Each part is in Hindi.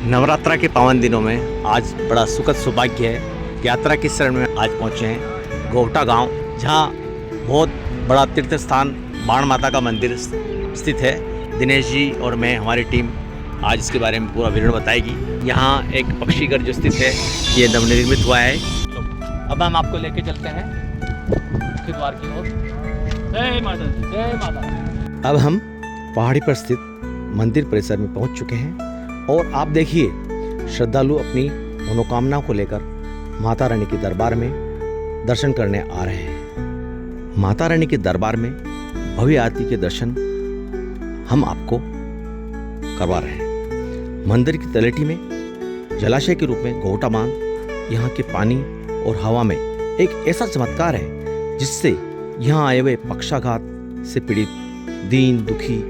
नवरात्रा के पावन दिनों में आज बड़ा सुखद सौभाग्य है। यात्रा के शरण में आज पहुँचे हैं गोवटा गांव, जहां बहुत बड़ा तीर्थ स्थान बाण माता का मंदिर स्थित है। दिनेश जी और मैं, हमारी टीम आज इसके बारे में पूरा विवरण बताएगी। यहाँ एक पक्षीघर जो स्थित है, ये नवनिर्मित हुआ है। तो अब हम आपको लेके चलते हैं मुख्य द्वार की ओर। जय माता दी, जय माता। अब हम पहाड़ी पर स्थित मंदिर परिसर में पहुंच चुके हैं और आप देखिए, श्रद्धालु अपनी मनोकामनाओं को लेकर माता रानी के दरबार में दर्शन करने आ रहे हैं। माता रानी के दरबार में भव्य आरती के दर्शन हम आपको करवा रहे हैं। मंदिर की तलेटी में जलाशय के रूप में गोवटा बांध यहाँ के पानी और हवा में एक ऐसा चमत्कार है जिससे यहाँ आए हुए पक्षाघात से पीड़ित दीन दुखी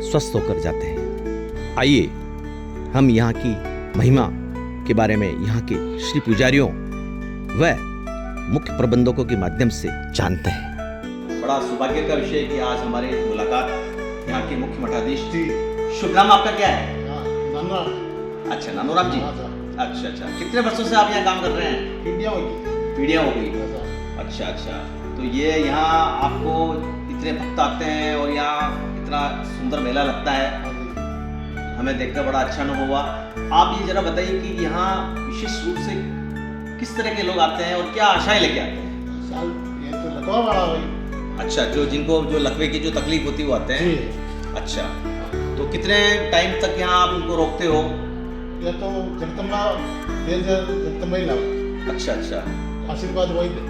स्वस्थ होकर जाते हैं। आइए हम यहाँ की महिमा के बारे में यहाँ के श्री पुजारियों व मुख्य प्रबंधकों के माध्यम से जानते हैं। बड़ा सौभाग्य का विषय है कि आज हमारी मुलाकात यहाँ के मुख्य मठाधीश। शुभ नाम आपका क्या है? नानूराम। अच्छा, नानूराम जी। अच्छा, कितने वर्षों से आप यहाँ काम कर रहे हैं? पीढ़ियाँ हो गई। अच्छा, तो ये यहाँ आपको इतने भक्त आते हैं और यहाँ इतना सुंदर मेला लगता है, हमें देखकर बड़ा अच्छा अनुभव हुआ। आप ये जरा बताइए कि यहाँ विशेष रूप से किस तरह के लोग आते हैं और क्या आशाएं लेके आते हैं? ये तो लकवा वाला भाई। अच्छा, जो लकवे की जो तकलीफ होती है वो आते हैं। अच्छा, तो कितने टाइम तक यहाँ आप उनको रोकते हो? ये तो जगदम्बा जगदम्बा ही लाओ। अच्छा, आशीर्वाद वही दे।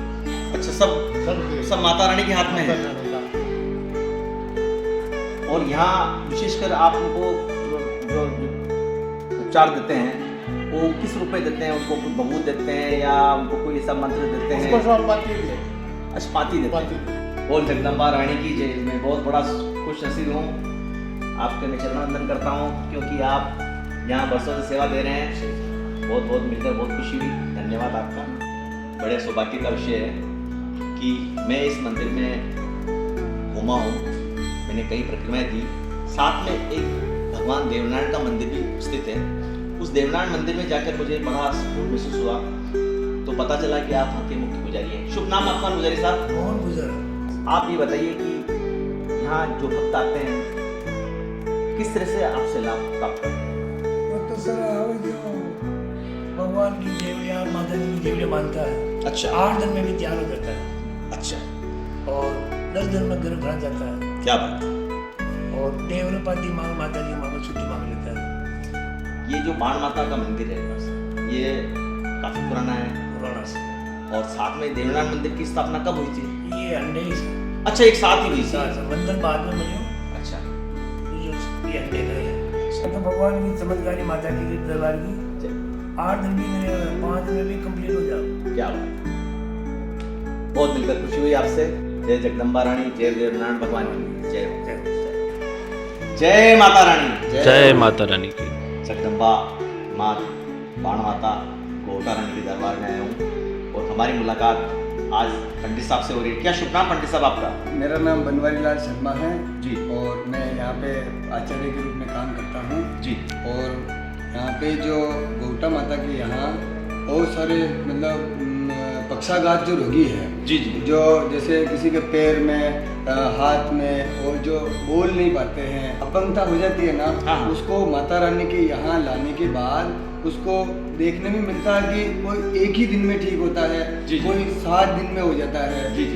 अच्छा, सब माता रानी के हाथ में है। और यहाँ विशेषकर आप उनको जो उपचार देते हैं वो किस रूप में देते हैं? उनको कुछ बबूत देते हैं या उनको कोई ऐसा मंत्र देते हैं? अच्छा, पाती देते हैं। बोल जगदम्बा रानी की जय। मैं बहुत बड़ा खुश नसीब हूँ, आपके मैं चरण वंदन करता हूँ, क्योंकि आप यहाँ बरसों से सेवा दे रहे हैं। बहुत मिलकर बहुत खुशी हुई। धन्यवाद आपका। बड़े सौभाग्य का विषय है कि मैं इस मंदिर में घूमा हूँ, मैंने कई प्रतिमाएं दी। साथ में एक भगवान देवनारायण का मंदिर भी स्थित है। उस देवनारायण मंदिर में जाकर मुझे बड़ा सुकून महसूस हुआ। तो पता चला कि आप वहाँ के मुख्य पुजारी हैं। शुभ नाम आपका पुजारी साहब? मोहन पुजारी। आप ये बताइए कि यहाँ जो भक्त आते हैं किस तरह से आपसे लाभ प्राप्त करते हैं? वो तो सर जो भगवान की देवड़िया, माता जी की देवड़िया मानता है। अच्छा। 8 दिन में भी तैयार हो जाता है। अच्छा। और 10 दिन में घर भरा जाता है। क्या बात है। और देवरपाती मांग माता जी मांग छुट्टी मांग लेता है। ये जो बाण माता का मंदिर है ये काफी पुराना है। पुराना से। और साथ में देवनारायण मंदिर की स्थापना कब हुई थी? ये अंडे ही से। अच्छा, एक साथ ही हुई थी। मंदिर बाद में बने। अच्छा, ये अंडे का है। तो भगवान की चमत्कारी माता की दरबार की 8 दिन भी मेरे 5 दिन में भी कंप्लीट हो जाओ। क्या बात। बहुत मिलकर खुशी हुई आपसे। जय जगदम्बा रानी, जय देवनारायण भगवान की जय। जय माता रानी, जय माता रानी की। जगदम्बा माँ बाण माता गोवटा रानी के दरबार में आया हूँ और हमारी मुलाकात आज पंडित साहब से हो रही है। क्या शुभ नाम पंडित साहब आपका? मेरा नाम बनवारी लाल शर्मा है जी। और मैं यहाँ पे आचार्य के रूप में काम करता हूँ जी। और यहाँ पे जो गोवटा माता के यहाँ बहुत सारे मतलब पक्षाघात जो रोगी है जी, जो जैसे किसी के पैर में, हाथ में, और जो बोल नहीं पाते हैं, अपंगता हो जाती है ना, हाँ। उसको माता रानी के यहाँ लाने के बाद उसको देखने में मिलता है कि कोई एक ही दिन में ठीक होता है, कोई 7 दिन में हो जाता है जी।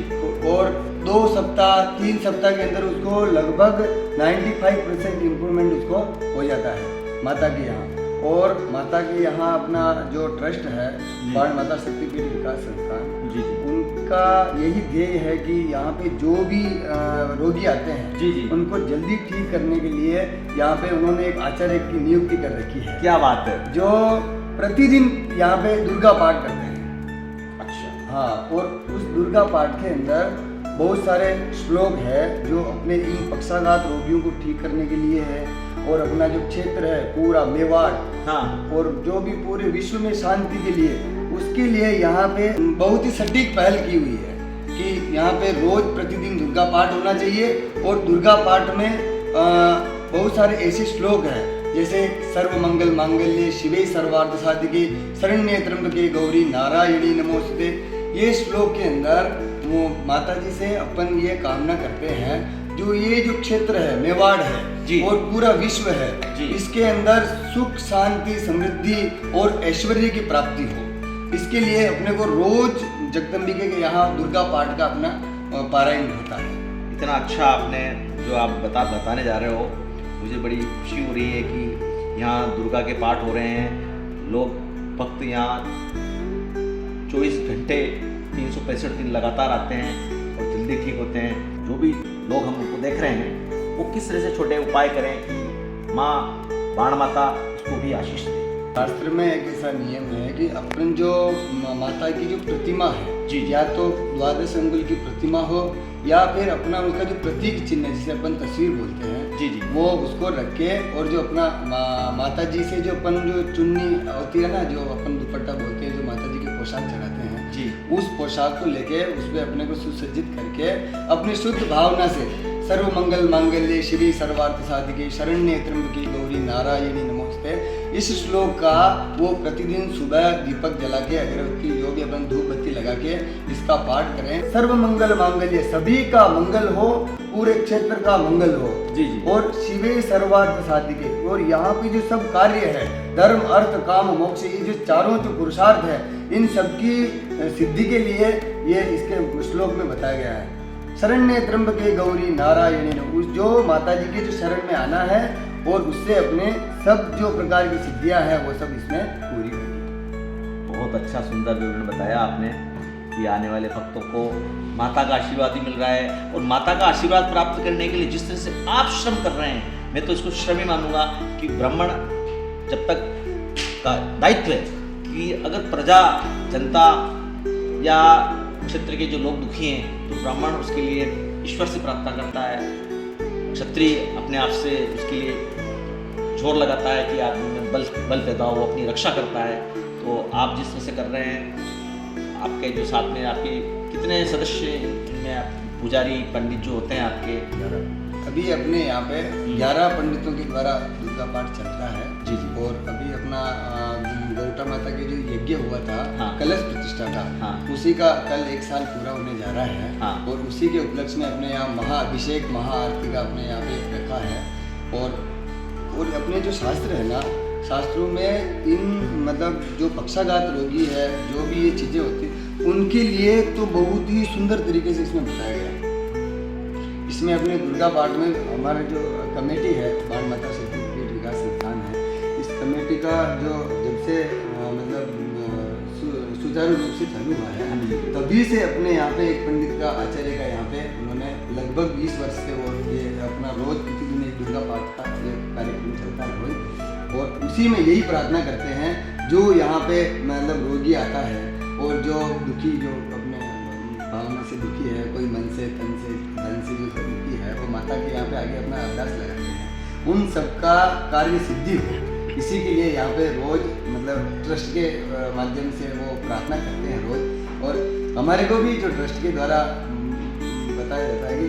और 2 सप्ताह 3 सप्ताह के अंदर उसको लगभग 95% इम्प्रूवमेंट उसको हो जाता है माता के यहाँ। और माता के यहाँ अपना जो ट्रस्ट है बाण माता शक्तिपीठ विकास संस्थान जी, उनका यही ध्येय है कि यहाँ पे जो भी रोगी आते हैं जी। उनको जल्दी ठीक करने के लिए यहाँ पे उन्होंने एक आचार्य की नियुक्ति कर रखी है। क्या बात है। जो प्रतिदिन यहाँ पे दुर्गा पाठ करते हैं। अच्छा। हाँ, और उस दुर्गा पाठ के अंदर बहुत सारे श्लोक है जो अपने इन पक्षाघात रोगियों को ठीक करने के लिए है। और अपना जो क्षेत्र है पूरा मेवाड़, हाँ, और जो भी पूरे विश्व में शांति के लिए, उसके लिए यहाँ पे बहुत ही सटीक पहल की हुई है कि यहाँ पे रोज प्रतिदिन दुर्गा पाठ होना चाहिए। और दुर्गा पाठ में बहुत सारे ऐसे श्लोक हैं जैसे सर्व मंगल मांगल्ये शिवे सर्वार्थ साधिके शरण्ये त्र्यंबके गौरी नारायणी नमोस्तुते। ये श्लोक के अंदर वो माता जी से अपन ये कामना करते हैं, जो ये जो क्षेत्र है मेवाड़ है जी। और पूरा विश्व है जी। इसके अंदर सुख शांति समृद्धि और ऐश्वर्य की प्राप्ति हो, इसके लिए अपने को रोज जगदम्बिके के यहाँ दुर्गा पाठ का अपना पारायण होता है। इतना अच्छा आपने जो आप बताने जा रहे हो, मुझे बड़ी खुशी हो रही है कि यहाँ दुर्गा के पाठ हो रहे हैं। लोग भक्त यहाँ 24 घंटे 365 दिन लगातार आते हैं और जल्दी ठीक होते हैं। जो भी लोग हम उनको देख रहे हैं वो किस तरह से छोटे उपाय करें कि माँ बाण माता उसको भी आशीष दे। शास्त्र में एक ऐसा नियम है कि अपन जो माता की जो प्रतिमा है जी। या तो 12 अंगुल की प्रतिमा हो या फिर अपना उनका जो प्रतीक चिन्ह जिसे अपन तस्वीर बोलते हैं जी जी। वो उसको रख के और जो अपना माता जी से जो अपन जो चुन्नी होती है ना, जो अपन दुपट्टा बोलते हैं, जो माता जी के पोशाक चढ़ाते हैं जी, उस पोशाक को लेके उसमें अपने को सुसज्जित करके अपनी शुद्ध भावना से सर्व मंगल मांगल्ये शिवे सर्वार्थ साधिके शरण्ये त्र्यंबके गौरी नारायणी नमोस्तुते, इस श्लोक का वो प्रतिदिन सुबह दीपक जला के अगरबत्ती जो भी अपन धूप बत्ती लगा के इसका पाठ करें। सर्व मंगल मांगल्ये, सभी का मंगल हो, पूरे क्षेत्र का मंगल हो जी जी। और शिवे सर्वार्थ साधिके, और यहाँ पे जो सब कार्य है धर्म अर्थ काम मोक्ष, ये जो चारों जो पुरुषार्थ है इन सबकी सिद्धि के लिए ये इसके श्लोक में बताया गया है। शरण्ये त्र्यंबके गौरी नारायणी नमः, उस जो माता जी के जो शरण में आना है और उससे अपने सब जो प्रकार की सिद्धियां हैं वो सब इसमें पूरी होगी। बहुत अच्छा सुंदर विवरण बताया आपने कि आने वाले भक्तों को माता का आशीर्वाद भी मिल रहा है और माता का आशीर्वाद प्राप्त करने के लिए जिस तरह से आप श्रम कर रहे हैं, मैं तो इसको श्रम ही मानूंगा कि ब्राह्मण जब तक का दायित्व है कि अगर प्रजा जनता या क्षेत्र के जो लोग दुखी हैं तो ब्राह्मण उसके लिए ईश्वर से प्रार्थना करता है, क्षत्रिय अपने आप से उसके लिए जोर लगाता है कि आदमी में बल पैदा हो, वो अपनी रक्षा करता है। तो आप जिस तरह से कर रहे हैं, आपके जो साथ में आपके कितने सदस्य में पुजारी पंडित जो होते हैं आपके? अभी अपने यहाँ पे 11 पंडितों के द्वारा दुर्गा पाठ चल रहा है जी जी। और अभी अपना गौटा माता के जो यज्ञ हुआ था, हाँ। कलश प्रतिष्ठा था, हाँ। उसी का कल 1 साल पूरा होने जा रहा है। हाँ। और उसी के उपलक्ष्य में अपने यहाँ महाअभिषेक महाआरती का अपने यहाँ पे रखा है। और अपने जो शास्त्र है ना, शास्त्रों में इन मतलब जो पक्षाघात रोगी है, जो भी ये चीज़ें होती हैं उनके लिए तो बहुत ही सुंदर तरीके से इसमें बताया गया है। इसमें अपने दुर्गा पाठ में हमारे जो कमेटी है बाण माता शक्तिपीठ विकास संस्थान है, इस कमेटी का जो जब से मतलब सुचारू रूप से चालू हुआ है तभी से अपने यहाँ पे एक पंडित का आचार्य का यहाँ पे उन्होंने लगभग 20 वर्ष से वो ये अपना रोज प्रतिदिन एक दुर्गा पाठ का ये कार्यक्रम चलता है रोज, और उसी में यही प्रार्थना करते हैं जो यहाँ पे मतलब रोगी आता है और जो दुखी जो अपने भावना से दुखी है, कोई मन से तन से धन से जो दुखी है, वो माता के यहाँ पे आगे अपना अरदास लगाते हैं, उन सबका कार्य सिद्धि हो, इसी के लिए यहाँ पे रोज मतलब ट्रस्ट के माध्यम से वो प्रार्थना करते हैं रोज। और हमारे को भी जो ट्रस्ट के द्वारा बताया जाता है कि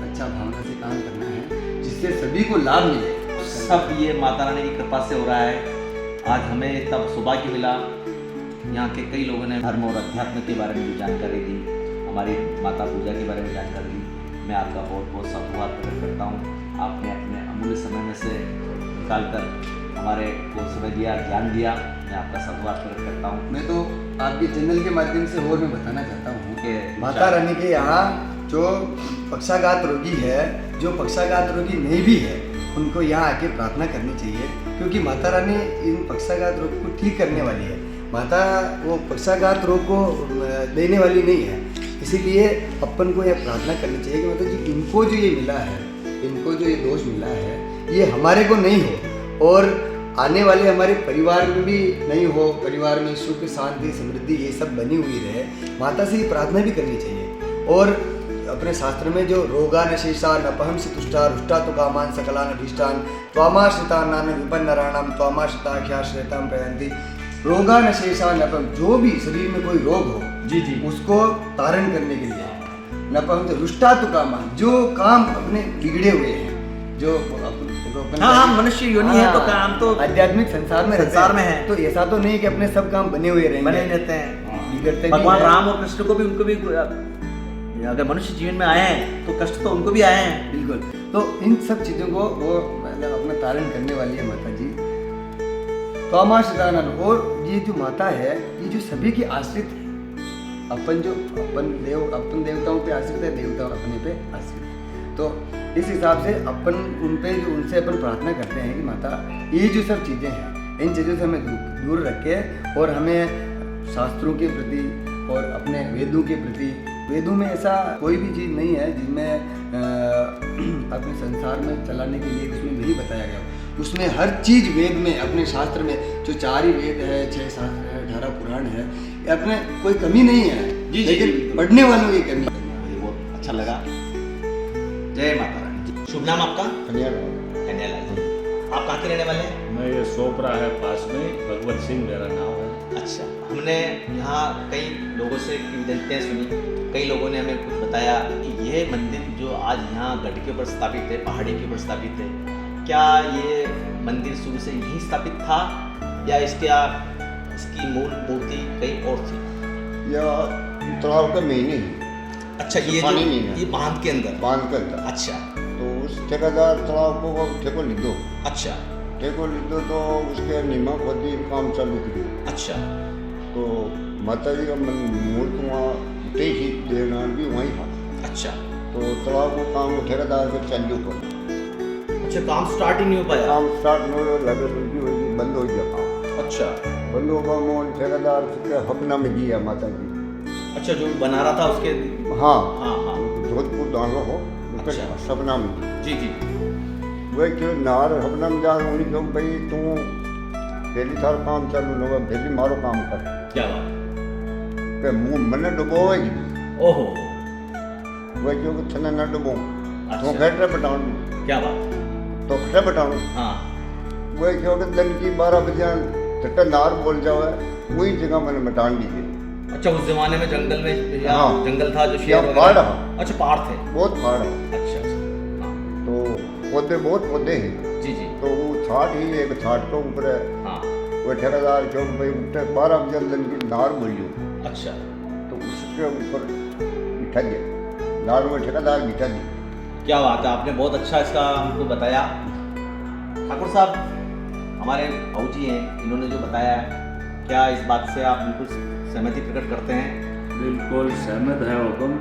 अच्छा भावना से काम करना है जिससे सभी को लाभ मिले। सब ये माता रानी की कृपा से हो रहा है। आज हमें तब सौभाग्य मिला, यहाँ के कई लोगों ने धर्म और अध्यात्म के बारे में भी जानकारी दी, हमारी माता पूजा के बारे में जानकारी दी। मैं आपका बहुत बहुत साधुवाद प्रकट करता हूँ। आपने अपने अमूल्य समय में से निकालकर हमारे को समय दिया, ज्ञान दिया, मैं आपका साधुवाद प्रकट करता हूँ। मैं तो आपके चैनल के माध्यम से और मैं बताना चाहता हूँ कि माता रानी के यहाँ जो पक्षाघात रोगी है, जो पक्षाघात रोगी नहीं भी है, उनको यहाँ आके प्रार्थना करनी चाहिए, क्योंकि माता रानी इन पक्षाघात रोग को ठीक करने वाली है। माता वो पक्षाघात रोग को देने वाली नहीं है, इसीलिए अपन को यह प्रार्थना करनी चाहिए कि मतलब जी इनको जो ये मिला है, इनको जो ये दोष मिला है, ये हमारे को नहीं हो और आने वाले हमारे परिवार में भी नहीं हो, परिवार में सुख शांति समृद्धि ये सब बनी हुई रहे। माता से ये प्रार्थना भी करनी चाहिए। और अपने शास्त्र में जो रोगानशेषा नपहम से तुष्टा रुष्टा तो कामान सकलान अभीष्टान त्वामाश्रिता नान विपन्नराणाम त्वामाश्रिताख्याश्रिताम प्रयंती। रोगानशेषा नपम, जो भी शरीर में कोई रोग हो जी जी उसको तारण करने के लिए, नपहम से रुष्टा तो कामान, जो काम अपने बिगड़े हुए हैं, जो तो अपन हाँ हाँ, मनुष्य योनि है तो काम तो आध्यात्मिक संसार में संसार में है। तो ऐसा तो नहीं कि अपने सब काम बने हुए रहेंगे, बने रहते हैं। बिगड़ते भी भगवान हैं। राम और कृष्ण को भी, उनको भी अगर मनुष्य जीवन में आए हैं तो कष्ट तो उनको भी आए हैं। बिल्कुल। तो इन सब चीज़ों को वो मतलब अपना तारण करने वाली है माता जी तोमा सदानंद। और ये जो माता है ये जो सभी की आश्रित है। अपन देवताओं पे आश्रित है, देवता अपने पे आश्रित है। तो इस हिसाब से अपन उनसे अपन प्रार्थना करते हैं कि माता ये जो सब चीज़ें हैं इन चीज़ों से हमें दूर रखे और हमें शास्त्रों के प्रति और अपने वेदों के प्रति, वेदों में ऐसा कोई भी चीज़ नहीं है जिसमें अपने संसार में चलाने के लिए उसमें नहीं बताया गया। उसमें हर चीज़ वेद में, अपने शास्त्र में जो 4 ही वेद है, 6 शास्त्र है, 18 पुराण है, अपने कोई कमी नहीं है। जी, लेकिन जी, पढ़ने वालों की कमी है। मुझे बहुत अच्छा लगा। जय माता रानी। शुभ नाम आपका? कन्यालाल जी। आप कहाँ के रहने वाले हैं? मैं ये सोपरा है पास में, भगवत सिंह मेरा नाम है। अच्छा, हमने यहाँ कई लोगों से किंवदंतियाँ सुनी, कई लोगों ने हमें कुछ बताया कि यह मंदिर जो आज यहाँ गढ़ के ऊपर स्थापित है, पहाड़ी के ऊपर स्थापित है, क्या ये मंदिर शुरू से यहीं स्थापित था या इसकी मूल मूर्ति कहीं और थी? या तालाब का मेन ही है। अच्छा, ये पानी जो नहीं है। ये बांध के अंदर? बांध के अंदर। अच्छा तो उस ठेकेदार तालाब को वो ठेको लिख दो, अच्छा तो उसके नीमक होती काम चालू करी। अच्छा तो माता जी का मूर्ति वहाँ उठे ही देना भी वहीं था। अच्छा तो तालाब को काम ठेकेदार के चालू कर, अच्छा, काम स्टार्ट ही नहीं हो पाया। काम स्टार्ट नहीं हो लगे बंद हो गया काम। अच्छा बंद हो गया मोहन ठेकेदार के हपना में दिया माता जी। अच्छा, जो बना रहा था उसके? हाँ हाँ हाँ, जोधपुर दानो हो अच्छा। सपना में जी जी। वह क्यों नार हपना में जा उन्हीं क्यों भाई तू पहली साल काम चालू होगा, पहली मारो काम कर क्या बात? के मुंह मने डुबोएगी। ओहो, वह क्यों कि थने न डुबो तो अच्छा, खैटर बटाऊं क्या बात? तो खैटर बटाऊं। हाँ, वह क्यों कि दिन की 12 बजे झट्टा नार बोल जावे वही जगह मैंने मटान दी गई। अच्छा, उस जमाने में जंगल में या हाँ। जंगल था जो शेर या वगैरह? पहाड़ था। अच्छा, पहाड़ थे। बहुत पहाड़ है। अच्छा अच्छा, हाँ, तो पौधे बहुत पौधे हैं। जी जी, तो वो छाट ही एक छाट के ऊपर है। हाँ, वह ठेकेदार क्यों भाई उठे 12 बजे दिन की नार बोलियो अच्छा, तो उसके ऊपर बिठा दिया नार में ठेकेदार बिठा दिया। क्या बात है, आपने बहुत अच्छा इसका हमको बताया। ठाकुर साहब हमारे भाऊ जी हैं, इन्होंने जो बताया है, क्या इस बात से आप बिल्कुल सहमति प्रकट करते हैं? बिल्कुल सहमत है हुक्म।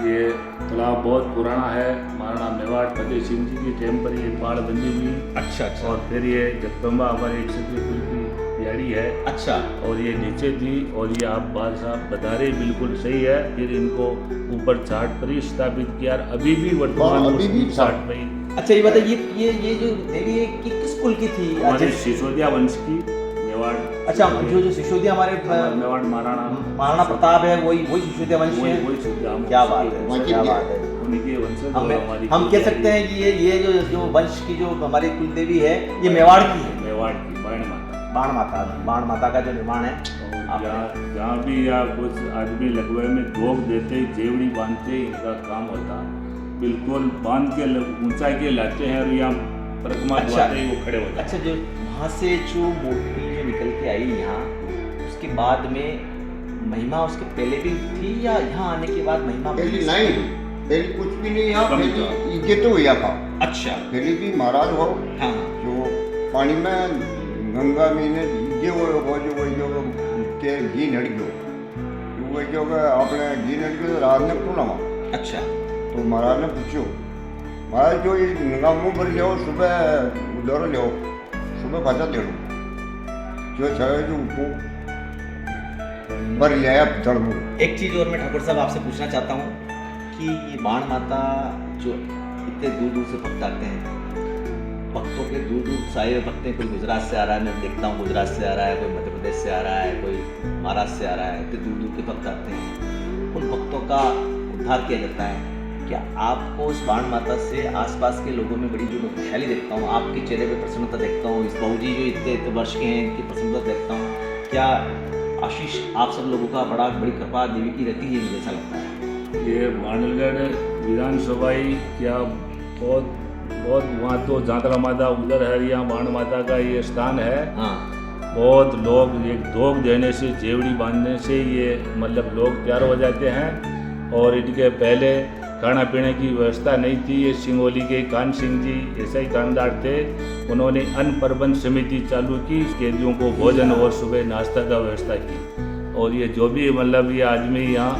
ये तालाब बहुत पुराना है, महाराणा मेवाड़ फतेह सिंह जी की टाइम पर ये पहाड़ बंदी हुई। अच्छा अच्छा, और फिर ये जगदम्बा हमारे एक क्षत्रिय कुल की दिहाड़ी है अच्छा, और ये नीचे थी। और ये आप बात साहब बता रहे बिल्कुल सही है। फिर इनको ऊपर छाट पर ही स्थापित किया और अभी भी वर्तमान हाँ, में अभी भी उसी छाट पर ही। अच्छा, ये बताइए ये जो देवी है कि किस कुल की थी? हमारे अच्छा, सिसोदिया वंश की मेवाड़। अच्छा, जो सिसोदिया हमारे मेवाड़ महाराणा महाराणा प्रताप है, वही सिसोदिया वंश है। वही सिसोदिया हम क्या बात है, वही क्या की- बात है। उन्हीं के वंशज और हमारी हम कह सकते हैं कि ये जो वंश की जो हमारी कुल देवी है ये मेवाड़ की है। मेवाड़ की बाण माता। बाण माता का जो निर्माण है। और जहाँ भी या कुछ आदमी लगवाए में धोख देते जेवड़ी बांधते ही इनका काम होता। बिल्कुल बांध के ऊंचाई के लाते हैं और यहाँ परिक्रमा अच्छा। करवाते ही वो खड़े हो जाते अच्छा, जो वहाँ से जो मूर्ति जो निकल के आई यहाँ, उसके बाद में महिमा उसके पहले भी थी या यहाँ आने के बाद महिमा पहली नहीं, पहली कुछ भी नहीं यहाँ, कम पहली था। इज्जत तो हुआ था। अच्छा, पहले भी महाराज हो हाँ, जो पानी में गंगा में ने ये वो के घी नड़ गयो वो जो आपने घी नड़ गयो रात ने क्यों लवा। अच्छा, तो महाराज ने पूछो महाराज जो ये गंगा मुँह भर लियो सुबह उधर लियो सुबह भाजा दे जो छे जो उठो भर लिया धड़ मुँह। एक चीज़ और मैं ठाकुर साहब आपसे पूछना चाहता हूँ कि ये बाण माता जो इतने दूर दूर से भक्त आते हैं, भक्तों के दूर दूर सारे भक्त हैं, कोई गुजरात से आ रहा है, मैं देखता हूँ गुजरात से आ रहा है, कोई मध्य प्रदेश से आ रहा है, कोई महाराष्ट्र से आ रहा है, इतने दूर दूर के भक्त आते हैं, उन भक्तों का उद्धार किया जाता है। क्या आपको इस बाण माता से आसपास के लोगों में बड़ी जो मैं खुशहाली देखता हूँ, आपके चेहरे पे प्रसन्नता देखता हूँ, इस बहू जी जो इतने वर्ष के हैं इनकी प्रसन्नता देखता हूँ, क्या आशीष आप सब लोगों का बड़ी कृपा देवी की रहती है, मुझे ऐसा लगता है। ये मांडलगढ़ विधानसभा ही क्या बहुत बहुत वहाँ तो जातरा माता उधर है, यहाँ बाण माता का ये स्थान है। हाँ बहुत लोग एक धोख देने से, जेवड़ी बांधने से ये मतलब लोग तैयार हो जाते हैं। और इनके पहले खाना पीने की व्यवस्था नहीं थी। ये सिंगोली के कान सिंह जी ऐसे ही कामदार थे, उन्होंने अन्न प्रबंध समिति चालू की, कैदियों को भोजन और सुबह नाश्ता का व्यवस्था की। और ये जो भी मतलब ये आदमी यहाँ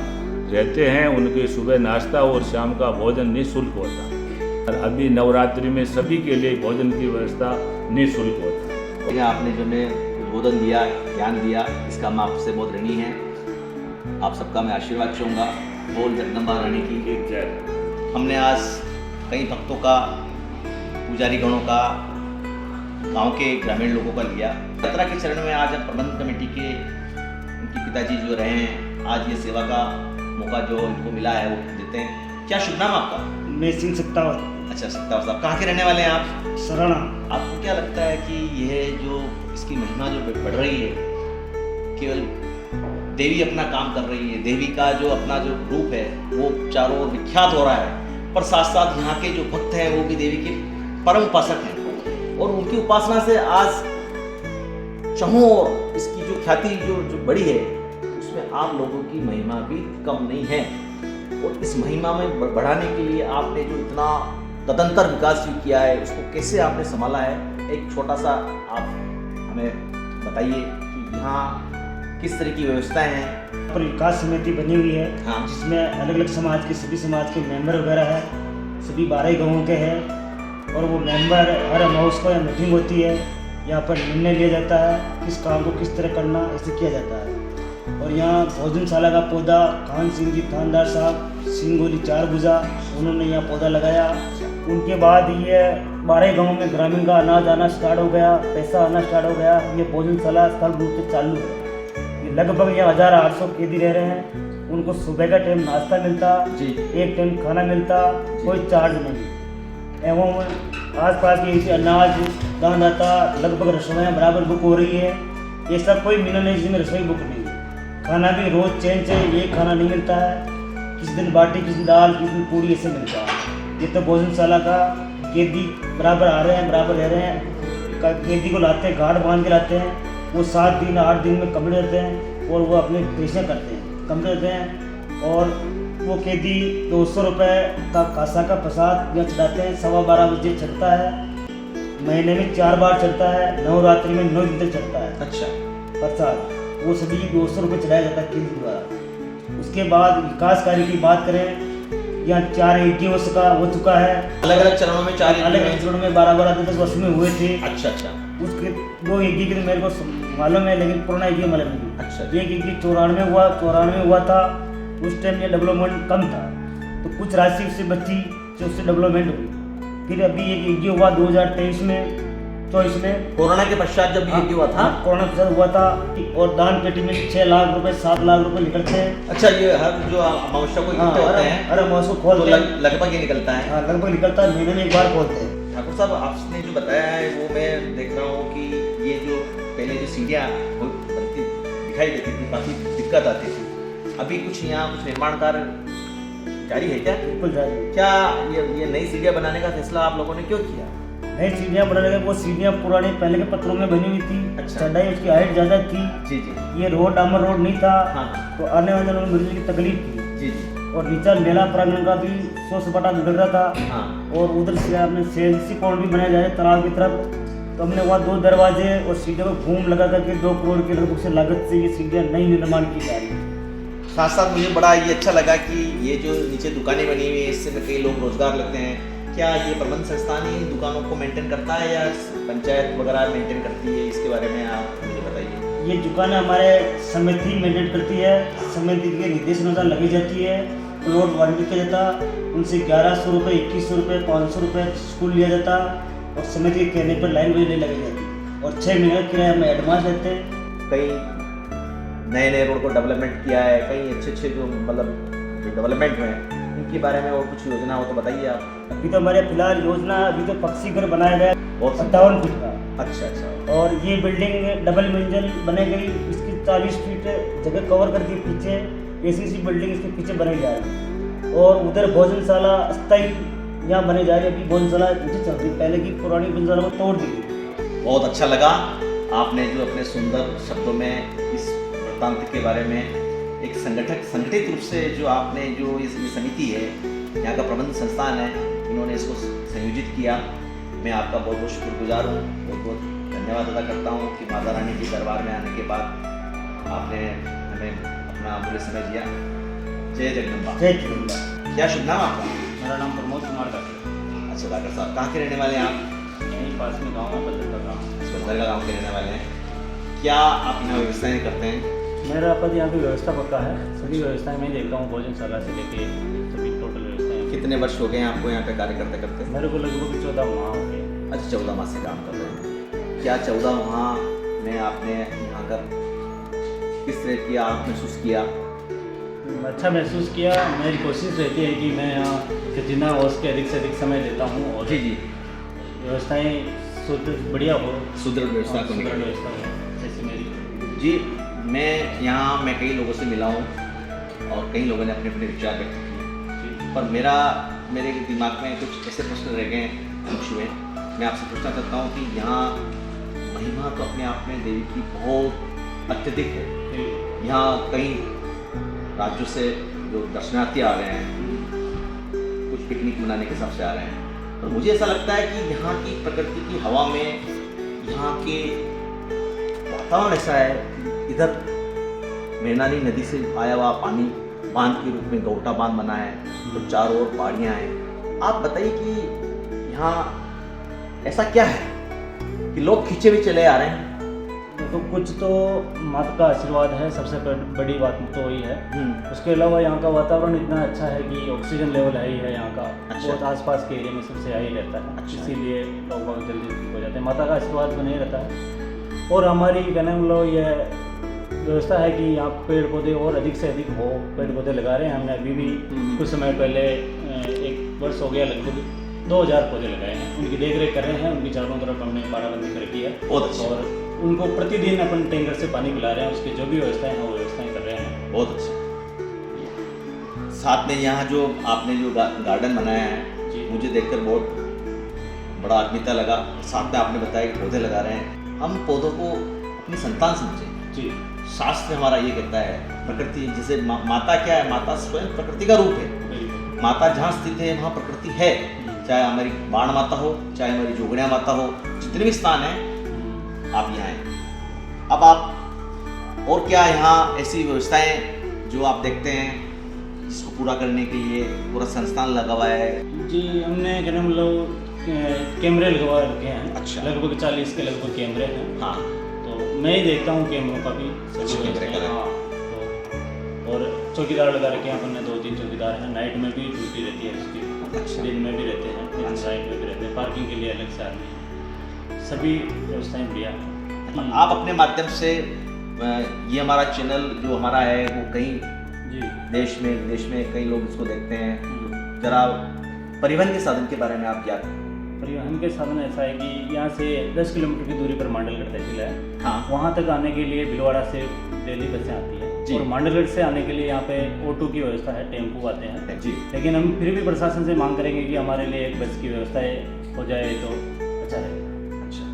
रहते हैं उनके सुबह नाश्ता और शाम का भोजन निःशुल्क होता है। और अभी नवरात्रि में सभी के लिए भोजन की व्यवस्था निःशुल्क होता है। भैया आपने जो ने उद्बोधन दिया, ज्ञान दिया, इसका मैं आपसे बहुत ऋणी हैं। आप सबका मैं आशीर्वाद चाहूँगा। बोल जगदम्बा रानी की जय। हमने आज कई भक्तों का, पुजारी गणों का, गांव के ग्रामीण लोगों का लिया। यात्रा के चरण में आज प्रबंध कमेटी के उनके पिताजी जो रहे हैं, आज ये सेवा का मौका जो इनको मिला है वो देते हैं। क्या शुभ नाम आपका? मैं सिंह सत्तावत। अच्छा सत्तावर साहब, कहाँ के रहने वाले हैं आप? सराना। आपको क्या लगता है कि यह जो इसकी महिमा जो बढ़ रही है, केवल देवी अपना काम कर रही है, देवी का जो अपना जो रूप है वो चारों ओर विख्यात हो रहा है, पर साथ साथ यहाँ के जो भक्त हैं वो भी देवी के परम उपासक हैं, और उनकी उपासना से आज चाहों और इसकी जो ख्याति जो बढ़ी है, उसमें आप लोगों की महिमा भी कम नहीं है। और इस महिमा में बढ़ाने के लिए आपने जो इतना तदंतर विकास जो किया है, उसको कैसे आपने संभाला है? एक छोटा सा आप हमें बताइए कि यहाँ किस तरह की व्यवस्थाएं हैं? पर विकास समिति बनी हुई है, हाँ। जिसमें अलग अलग समाज के सभी समाज के मेंबर वगैरह है, सभी 12 गाँवों के हैं। और वो मेंबर हर हाउस को यहाँ मीटिंग होती है, यहाँ पर निर्णय लिया जाता है किस काम को किस तरह करना, ऐसे किया जाता है। और यहाँ भोजनशाला का पौधा कान सिंह जी थानदार साहब सिंगोली 4 भुजा, उन्होंने यहाँ पौधा लगाया। उनके बाद ये 12 गाँव में ग्रामीण का अनाज आना स्टार्ट हो गया, पैसा आना स्टार्ट हो गया। ये भोजनशाला स्थल रूप से चालू है। ये लगभग यहाँ 1800 कैदी रह रहे हैं। उनको सुबह का टाइम नाश्ता मिलता जी। एक टाइम खाना मिलता, कोई चार्ज नहीं। एवं आसपास के इसे अनाज दान आता, लगभग रसोइयाँ बराबर बुक हो रही है। ऐसा कोई मिला नहीं जिसमें रसोई बुक नहीं है। खाना भी रोज़ चेंज से एक खाना नहीं मिलता है, किसी दिन बाटी, किसी दिन दाल, किसी दिन पूड़ी, ऐसे मिलता है। ये तो भोजनशाला का कैदी बराबर आ रहे हैं, बराबर रह रहे हैं। कैदी को लाते हैं, गार्ड बांध के लाते हैं, वो 7 दिन 8 दिन में कमरे रहते हैं और वो अपने पेशे करते हैं, कमरे रहते हैं। और वो कैदी 200 रुपये का कासा का प्रसाद यहाँ चढ़ाते हैं। 12:15 बजे चढ़ता है, महीने में 4 बार चढ़ता है, नवरात्रि में 9 दिन तक चढ़ता है अच्छा प्रसाद। वो सभी 200 रुपये चढ़ाया जाता है कैदी द्वारा। उसके बाद विकास कार्य की बात करें, यहाँ 4 यज्ञ हो चुका है। अलग अलग चरणों में 4 अलग अलग चरणों में 12-12 10 वर्ष में हुए थे। अच्छा अच्छा उसके 2 यज्ञ के तो मेरे को मालूम है, लेकिन पुराना यज्ञ मालूम नहीं। अच्छा। एक यज्ञ 94 हुआ था। उस टाइम ये डेवलपमेंट कम था, तो कुछ राशि उससे बची जो उससे डेवलपमेंट हुई। फिर अभी एक यज्ञ हुआ 2023 में 24 में, कोरोना के पश्चात जब यज्ञ हुआ था। कोरोना के साथ हुआ था। और दान पेटी में 6 लाख रुपए 7 लाख रुपए निकलते हैं। अच्छा, ये हर जो अमावस्या को इकट्ठे होते हैं अरे मौसम तो खोलते हैं। लगभग ये निकलता है। हाँ, लगभग निकलता है, महीने में एक बार खोलते हैं। ठाकुर साहब, आपने जो बताया है वो मैं देख रहा हूँ कि ये जो पहले जो सीढ़ियाँ बनती दिखाई देती थी, काफ़ी दिक्कत आती थी। अभी कुछ यहाँ कुछ निर्माण कार्य जारी है क्या? बिल्कुल जारी। क्या ये नई सीढ़ियाँ बनाने का फैसला आप लोगों ने क्यों किया? नई सीढ़ियाँ बनाने के, वो सीढ़ियाँ पुरानी पहले के पत्थरों में बनी हुई थी। अच्छा। चढ़ाई उसकी हाइट ज़्यादा थी। जी जी। ये रोड डामर रोड नहीं था। हाँ तो आने वाले लोगों को मरीजों की तकलीफ थी। जी जी। और नीचा मेला प्रांगण का भी 100 सपाटा बिगड़ रहा था। हाँ। और उधर से आपने सेल्सी पॉइंट भी बनाया जाए तालाब की तरफ, तो हमने वहाँ 2 दरवाजे और सीढ़ियों को घूम लगा करके 2 करोड़ के लगभग से लागत से ये सीढ़ियाँ नई निर्माण की जा रही है। साथ साथ मुझे बड़ा ये अच्छा लगा कि ये जो नीचे दुकानें बनी हुई है, इससे कई लोग रोजगार लगते हैं। क्या ये प्रबंध संस्थान ही दुकानों को मेंटेन करता है या पंचायत वगैरह मेंटेन करती है? इसके बारे में आप मुझे बताइए। ये दुकानें हमारे समिति मेंटेन करती है। समिति के निर्देश अनुसार लगी जाती है। प्लॉट वारंटी किया जाता, उनसे 1100 रुपये 2100 रुपये 500 रुपये स्कूल लिया जाता। और समिति के कहने पर लाइन वही लगी जाती। और 6 महीने का किराया हम एडवांस लेते हैं। कई नए रोड को डेवलपमेंट किया है, कई अच्छे जो मतलब डेवलपमेंट हुए हैं, इनके बारे में और कुछ योजना हो तो बताइए आप। अभी तो हमारे फिलहाल योजना, अभी तो पक्षी घर बनाया गया बहुत 57 फीट का। अच्छा अच्छा। और ये बिल्डिंग डबल मंजिल बने गई, इसकी 40 फीट जगह कवर कर दी पीछे। ऐसी बिल्डिंग इसके पीछे बनाई जा रही है। और उधर भोजनशाला अस्थायी यहाँ बने जा रही है। अभी बनसाला जी चल रही, पहले की पुरानी बनसाला को तोड़ दी गई। बहुत अच्छा लगा आपने जो अपने सुंदर शब्दों में इस वृत्तांत के बारे में एक संगठित रूप से जो आपने जो ये समिति है, यहाँ का प्रबंध संस्थान है, इन्होंने इसको संयोजित किया। मैं आपका बहुत बहुत शुक्रगुजार हूँ, बहुत बहुत धन्यवाद अदा करता हूँ कि माता रानी के दरबार में आने के बाद आपने हमें अपना अमूल्य समय दिया। जय जगदम्बा। जय जगदम्बा। क्या शुभ नाम आपका? मेरा नाम प्रमोद कुमार काकड़। अच्छा डॉक्टर साहब, कहाँ के रहने वाले हैं आप? यहीं पास में गाँव है, बदल का गाँव। बंदर का गाँव के रहने वाले हैं। क्या आप यहाँ व्यवस्थाएँ करते हैं? मेरा पद यहाँ की व्यवस्था पक्का है, सभी व्यवस्थाएं मैं देखता हूँ, भोजनशाला से लेके सभी टोटल व्यवस्थाएं। कितने वर्ष हो गए हैं आपको यहाँ पे कार्य करते करते? मेरे को लगभग 14 माह हो गए। अच्छा, 14 माह से काम कर रहे हैं। क्या 14 माह में आपने यहाँ कर किस तरह की आप महसूस किया? अच्छा महसूस किया। मेरी कोशिश रहती है कि मैं यहाँ से जितना हो सके अधिक से अधिक समय देता हूँ और जी जी, व्यवस्थाएँ सुदृढ़ बढ़िया हो, सुदृढ़ व्यवस्था को सुदृढ़ निकल। व्यवस्था हो जैसे मेरी। जी, मैं कई लोगों से मिला हूँ और कई लोगों ने अपने अपने विचार व्यक्त किए, पर मेरे दिमाग में कुछ ऐसे प्रश्न रह गए कुछ हुए। मैं आपसे पूछना चाहता हूँ कि यहाँ महिमा तो अपने आप में देवी की बहुत अत्यधिक है। यहाँ कई राज्यों से जो दर्शनार्थी आ रहे हैं, कुछ पिकनिक मनाने के हिसाब से आ रहे हैं, और मुझे ऐसा लगता है कि यहाँ की प्रकृति की हवा में, यहाँ के वातावरण ऐसा है कि इधर मैनाली नदी से आया हुआ पानी बांध के रूप में गौटा बांध बना है, तो चारों ओर पहाड़ियाँ हैं। आप बताइए कि यहाँ ऐसा क्या है कि लोग खींचे हुए चले आ रहे हैं? तो कुछ तो माता का आशीर्वाद है, सबसे बड़ी बात तो वही है। उसके अलावा यहाँ का वातावरण इतना अच्छा है कि ऑक्सीजन लेवल हाई है यहाँ का। अच्छा। बहुत आसपास के एरिया में सबसे हाई रहता है। अच्छा। इसीलिए लोग बहुत जल्दी ठीक हो जाते हैं, माता का आशीर्वाद बने रहता है। और हमारी कहने में लोग ये व्यवस्था है कि यहाँ पेड़ पौधे और अधिक से अधिक हो, पेड़ पौधे लगा रहे हैं। हमने अभी भी कुछ समय पहले 1 वर्ष हो गया लगभग 2000 पौधे लगाए हैं, उनकी देख रेख कर रहे हैं। उनकी चारों तरफ हमने बाड़ाबंदी कर रखी है। बहुत अच्छा। और उनको प्रतिदिन अपन टैंकर से पानी पिला रहे हैं, उसकी जो भी व्यवस्थाएं हैं वो व्यवस्थाएं कर रहे हैं। बहुत अच्छा। साथ में यहाँ जो आपने जो गार्डन बनाया है, जी। मुझे देखकर बहुत बड़ा आत्मीयता लगा। साथ में आपने बताया कि पौधे लगा रहे हैं। हम पौधों को अपनी संतान समझें। जी, शास्त्र हमारा ये कहता है, प्रकृति जिसे माता क्या है, माता स्वयं प्रकृति का रूप है। बिल्कुल। माता जहाँ स्थित है वहाँ प्रकृति है, चाहे हमारी बाण माता हो, चाहे हमारी जोगड़िया माता हो, जितने भी स्थान हैं आप यहाँ हैं। अब आप और क्या यहाँ ऐसी व्यवस्थाएं जो आप देखते हैं जिसको पूरा करने के लिए पूरा संस्थान लगा हुआ है? जी, हमने क्या नाम लोग कैमरे लगवा रखे हैं। अच्छा। लगभग 40 के लगभग कैमरे हैं। हाँ, तो मैं ही देखता हूँ कैमरों का भी अच्छा, कैमरे का। हाँ, तो और चौकीदार लगा रखे हैं अपन ने, 2-3 चौकीदार हैं। नाइट में भी ड्यूटी रहती है उसकी। अच्छा। दिन में भी रहते हैं, दिन नाइट में भी रहते हैं। पार्किंग के लिए अलग से आदमी है। सभी व्यवस्थाएं बढ़िया हैं। आप अपने माध्यम से ये हमारा चैनल जो हमारा है वो कई जी, देश में विदेश में कई लोग इसको देखते हैं। जरा परिवहन के साधन के बारे में आप क्या? परिवहन के साधन ऐसा है कि यहाँ से 10 किलोमीटर की दूरी पर मांडलगढ़ तहसील है। हाँ। वहाँ तक आने के लिए भीलवाड़ा से डेली बसें आती हैं, जी। और मांडलगढ़ से आने के लिए यहाँ पे ऑटो की व्यवस्था है, टेम्पो आते हैं। जी। लेकिन हम फिर भी प्रशासन से मांग करेंगे कि हमारे लिए एक बस की व्यवस्था हो जाए तो अच्छा है। अच्छा,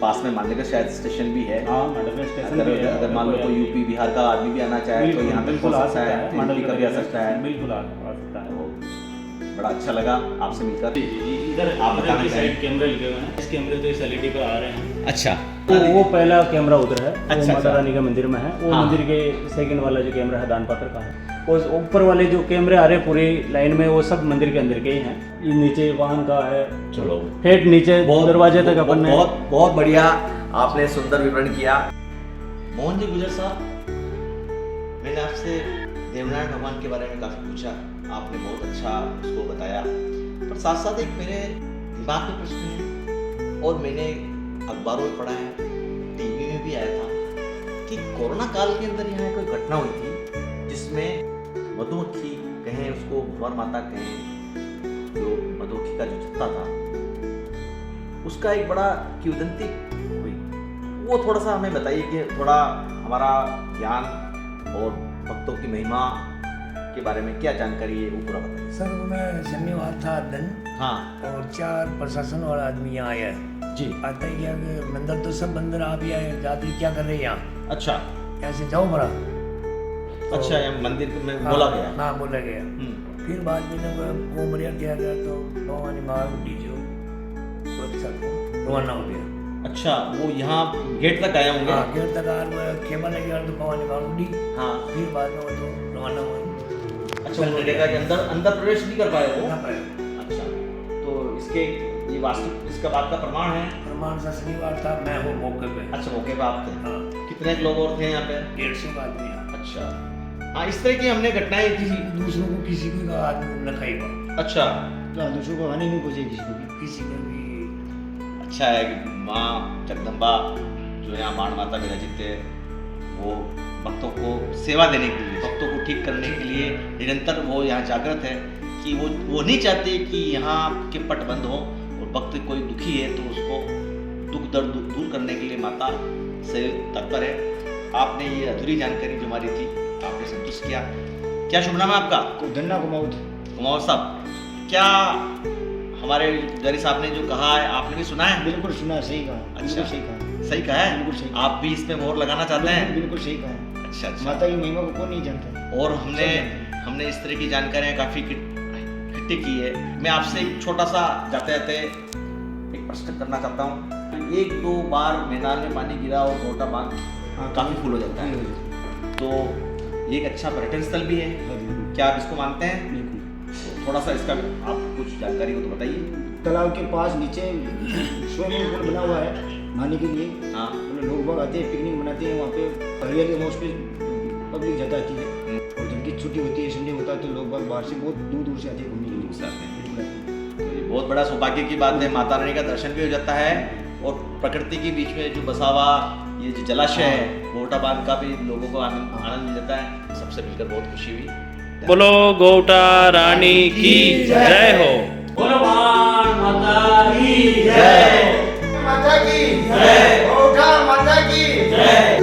पास में मांडलगढ़ शायद स्टेशन भी है। हाँ, मांडलगढ़ स्टेशन भी है। अगर मान लो कोई यूपी बिहार का आदमी भी आना चाहे तो यहाँ पे बिल्कुल आ सकता है। एमपी का मांडलगढ़ भी आ सकता है। बिल्कुल आ सकता है। बड़ा अच्छा लगा आपसे मिलकर। इधर आप बताना की चाहें? साइड कैमरे लगे हुए हैं। इस कैमरे तो इस एलईडी पर आ रहे हैं। अच्छा, वो पहला कैमरा उधर है, वो अच्छा, माता रानी के मंदिर में है। वो हाँ। मंदिर के सेकंड वाला जो कैमरा है दान पात्र का है। और ऊपर वाले जो कैमरे आ रहे हैं पूरी लाइन में, वो सब मंदिर के अंदर के ही हैं। ये नीचे वाहन का है, चलो ठेठ नीचे दरवाजे तक अपन ने। बहुत बढ़िया आपने सुंदर विवरण किया। मोहन जी गुजर साहब, मैंने आपसे देवनारायण भगवान के बारे में काफ़ी पूछा, आपने बहुत अच्छा उसको बताया, पर साथ साथ एक मेरे दिमाग में प्रश्न है और मैंने अखबारों में पढ़ा है, टीवी में भी आया था कि कोरोना काल के अंदर यहाँ कोई घटना हुई थी जिसमें मधुमक्खी कहें, उसको भंवर माता कहें, जो मधुमक्खी का जो छत्ता था उसका एक बड़ा किंवदंती हुई। वो थोड़ा सा हमें बताइए कि थोड़ा हमारा ज्ञान और भक्तों की महिमा के बारे में क्या जानकारी है वो पूरा बताइए। सर मैं शनिवार था दिन हाँ और 4 प्रशासन वाला आदमी यहाँ आया है। जी। आता ही क्या कि मंदिर तो सब बंदर आप ही आए, जाते क्या कर रहे हैं यहाँ, अच्छा यहाँ से जाओ बड़ा। अच्छा, यहाँ मंदिर में बोला गया। हाँ बोला गया। फिर बाद में ना वो मरिया दिया गया तो भवानी मार उठी जो रवाना हो गया। अच्छा, वो यहाँ गेट तक आए होंगे। हाँ गेट तक आ खेमा लगे तो भवानी मार उठी। हाँ फिर बाद में वो तो रवाना हुआ। अच्छा, वो देखा कि अंदर अंदर प्रवेश नहीं कर पाए वो। ना पाया। अच्छा, तो इसके ये वास्तविक इसका बात का प्रमाण है। प्रमाण सा शनिवार था, मैं वो मौके पे। अच्छा, मौके पे आप थे। हाँ कितने लोग और थे यहाँ पे? 150 का आदमी है। अच्छा, हाँ, इस तरह की हमने घटनाएं किसी दूसरों को किसी को का आदमी न खाएगा, अच्छा तो दूसरों को हानि नहीं पहुंचे किसी को भी। किसी को भी। अच्छा है कि माँ जगदम्बा जो यहाँ माण माता विराजित है, वो भक्तों को सेवा देने के लिए, भक्तों को ठीक करने के लिए निरंतर वो यहाँ जागृत है कि वो नहीं चाहते कि यहाँ के पट बंद हो, और भक्त कोई दुखी है तो उसको दुख दर्द दूर करने के लिए माता से तत्पर है। आपने ये अधूरी जानकारी जो हमारी थी आपने संतुष्ट किया। क्या शुभ नाम है आपका? धन्ना कुमाऊद। कुमार साहब, क्या हमारे जरी साहब ने जो कहा है आपने भी सुना है? बिल्कुल सुना, सही कहा। अच्छा। बिल्कुल सही कहा। सही कहा है? बिल्कुल सही। आप भी इसमें मोहर लगाना चाहते हैं? बिल्कुल सही कहा। अच्छा अच्छा। माता की महिमा को कौन नहीं जानता। और हमने इस तरह की जानकारियां काफी इकट्ठी की है। मैं आपसे एक छोटा सा जाते जाते एक प्रश्न करना चाहता हूँ। 1-2 बार मैदान में पानी गिरा और गोटा बांध काफी फुल हो जाता है, तो ये एक अच्छा पर्यटन स्थल भी है, क्या आप इसको मानते हैं? तो थोड़ा सा इसका आप कुछ जानकारी हो तो बताइए। तालाब के पास नीचे स्विमिंग पूल बना हुआ है नहाने के लिए। हाँ लोग बाग आते हैं, पिकनिक मनाते हैं वहाँ पे। हरियाली में उस पर पब्लिक ज़्यादा आती है, और जिनकी छुट्टी होती है, संडे होता है, तो लोग बाग बाहर से बहुत दूर दूर से आते हैं घूमने के लिए। तो ये बहुत बड़ा सौभाग्य की बात है, माता रानी का दर्शन भी हो जाता है, और प्रकृति के बीच में जो बसा हुआ ये जो जलाशय है गोटा बांध का भी लोगों को आनंद मिल जाता है। सबसे मिलकर बहुत खुशी हुई। बोलो गोटा रानी की जय हो। बोलो माता की जय। माता की जय। गोटा माता की जय।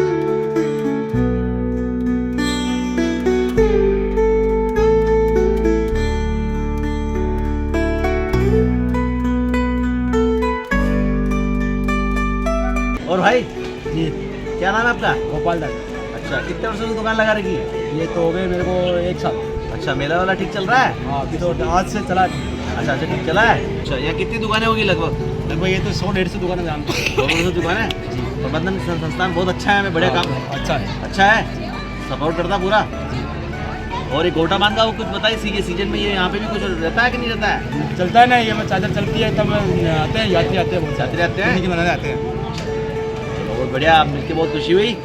और भाई जी, क्या नाम है आपका? गोपाल दास। अच्छा, कितने वर्षों से दुकान लगा रखी है? ये तो हो गए मेरे को 1 साल। अच्छा, मेला वाला ठीक चल रहा है? हाँ, अभी तो आज से चला। अच्छा अच्छा, ठीक चला है। अच्छा, यहाँ कितनी दुकानें होगी लगभग? ये तो 100-150 दुकानें जानते हैं। 200 दुकान है। प्रबंधन संस्थान बहुत अच्छा है, हमें बढ़िया काम अच्छा है। अच्छा है, सपोर्ट करता पूरा। और ये गोटा बांध का वो कुछ बताइए, ये सीजन में ये यहाँ पे भी कुछ रहता है कि नहीं रहता है? चलता है ना, ये मैं चादर चलती है तब आते हैं, यात्री आते हैं, बहुत यात्री आते हैं? मनाने आते हैं। बहुत बढ़िया, आप मिलके बहुत खुशी हुई।